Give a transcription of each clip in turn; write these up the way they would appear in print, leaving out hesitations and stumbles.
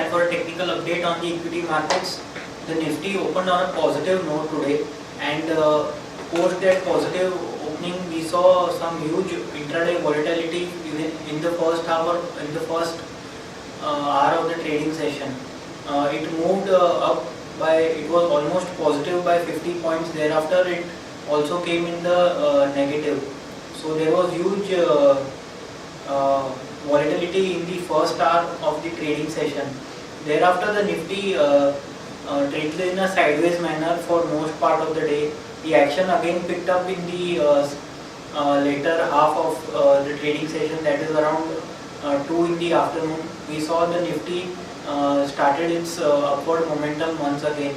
time for a technical update on the equity markets. The Nifty opened on a positive note today, and post that positive opening, we saw some huge intraday volatility in the first hour, in the first hour of the trading session. It moved up by, it was almost positive by 50 points. Thereafter, it also came in the negative. So there was huge volatility in the first hour of the trading session. Thereafter, the Nifty traded in a sideways manner for most part of the day. The action again picked up in the later half of the trading session, that is around 2 in the afternoon. We saw the Nifty started its upward momentum once again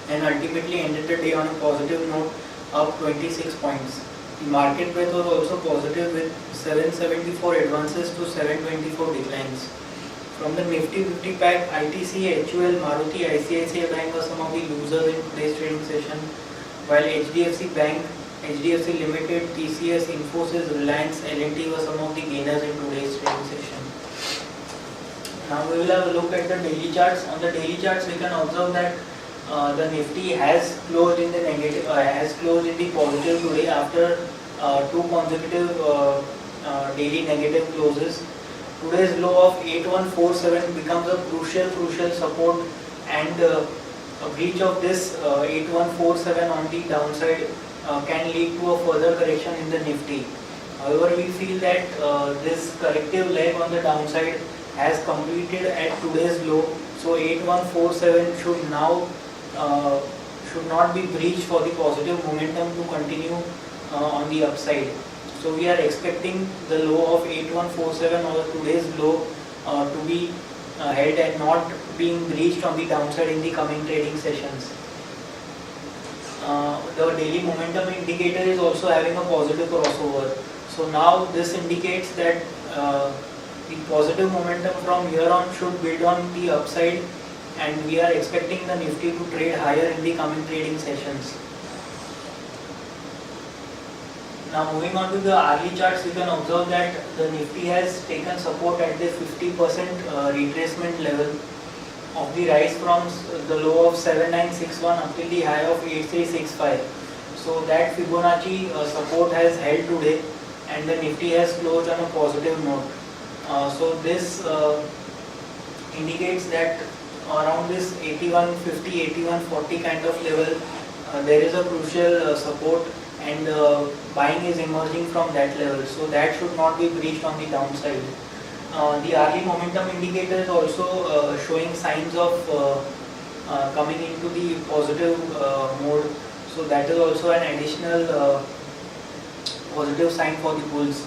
and ultimately ended the day on a positive note, up 26 points. The market breadth was also positive with 774 advances to 724 declines. From the Nifty 50 pack, ITC, HUL, Maruti, ICICI Bank were some of the losers in today's trading session, while HDFC Bank, HDFC Limited, TCS, Infosys, Reliance, L&T were some of the gainers in today's trading session. Now we will have a look at the daily charts. On the daily charts, we can observe that the Nifty has closed in the negative, has closed in the positive today after 2 consecutive daily negative closes. Today's low of 8147 becomes a crucial support, and a breach of this 8147 on the downside can lead to a further correction in the Nifty. However, we feel that this corrective leg on the downside has completed at today's low, so 8147 should now should not be breached for the positive momentum to continue on the upside. So we are expecting the low of 8147 or today's low to be held and not being breached on the downside in the coming trading sessions. The daily momentum indicator is also having a positive crossover. So now this indicates that the positive momentum from here on should build on the upside, and we are expecting the Nifty to trade higher in the coming trading sessions. Now moving on to the hourly charts, we can observe that the Nifty has taken support at the 50% retracement level of the rise from the low of 7961 up till the high of 8365. So that Fibonacci support has held today, and the Nifty has closed on a positive note. So this indicates that around this 8150, 8140 kind of level, there is a crucial support, and buying is emerging from that level. So that should not be breached on the downside. The hourly momentum indicator is also showing signs of coming into the positive mode. So that is also an additional positive sign for the bulls.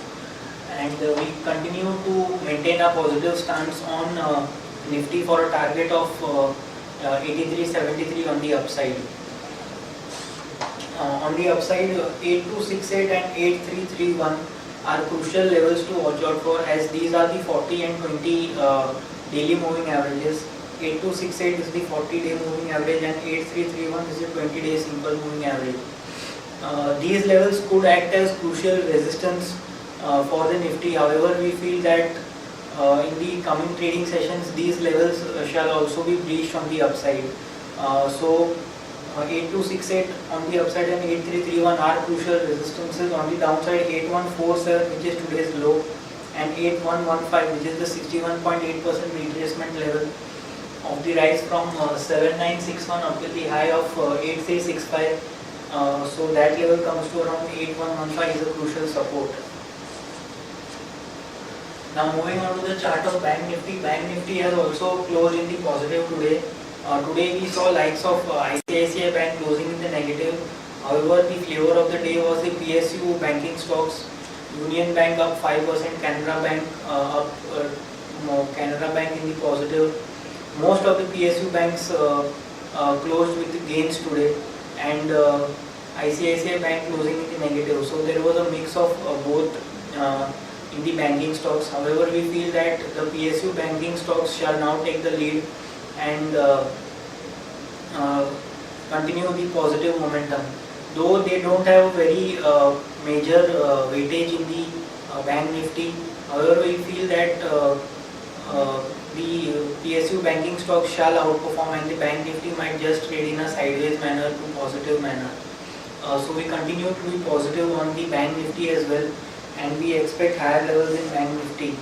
And we continue to maintain a positive stance on Nifty for a target of 83.73 on the upside. On the upside, 8268 and 8331 are crucial levels to watch out for, as these are the 40 and 20 daily moving averages. 8268 is the 40-day moving average, and 8331 is the 20-day simple moving average. These levels could act as crucial resistance for the Nifty. However, we feel that in the coming trading sessions, these levels shall also be breached on the upside. So 8268 on the upside and 8331 are crucial resistances. On the downside, 8147, which is today's low, and 8115, which is the 61.8% retracement level of the rise from 7961 up to the high of 8365. So that level comes to around 8115 is a crucial support. Now moving on to the chart of Bank Nifty. Bank Nifty has also closed in the positive today. Today we saw likes of ICICI Bank closing in the negative. However, the flavor of the day was the PSU banking stocks. Union Bank up 5%, Canara Bank up, Canara Bank in the positive. Most of the PSU banks closed with gains today, and ICICI Bank closing in the negative. So there was a mix of both in the banking stocks. However, we feel that the PSU banking stocks shall now take the lead and continue the positive momentum. Though they don't have a very major weightage in the Bank Nifty, however we feel that the PSU banking stocks shall outperform and the bank nifty might just trade in a sideways manner to positive manner. So we continue to be positive on the bank nifty as well, and we expect higher levels in bank nifty.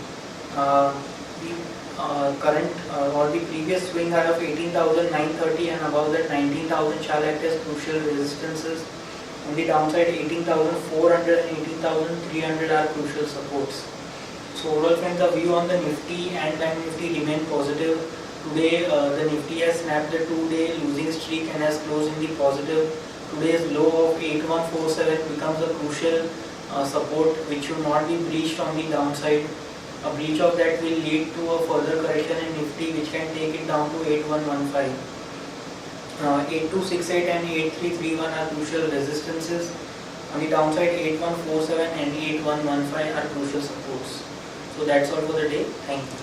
The current or the previous swing high of 18,930 and above that 19,000 shall act as crucial resistances. On the downside, 18,400 and 18,300 are crucial supports. So overall friends, the view on the Nifty and Bank Nifty remain positive. Today the Nifty has snapped the 2-day losing streak and has closed in the positive. Today's low of 8147 becomes a crucial support which should not be breached on the downside. A breach of that will lead to a further correction in Nifty which can take it down to 8115. 8268 and 8331 are crucial resistances. On the downside, 8147 and 8115 are crucial supports. So that's all for the day. Thank you.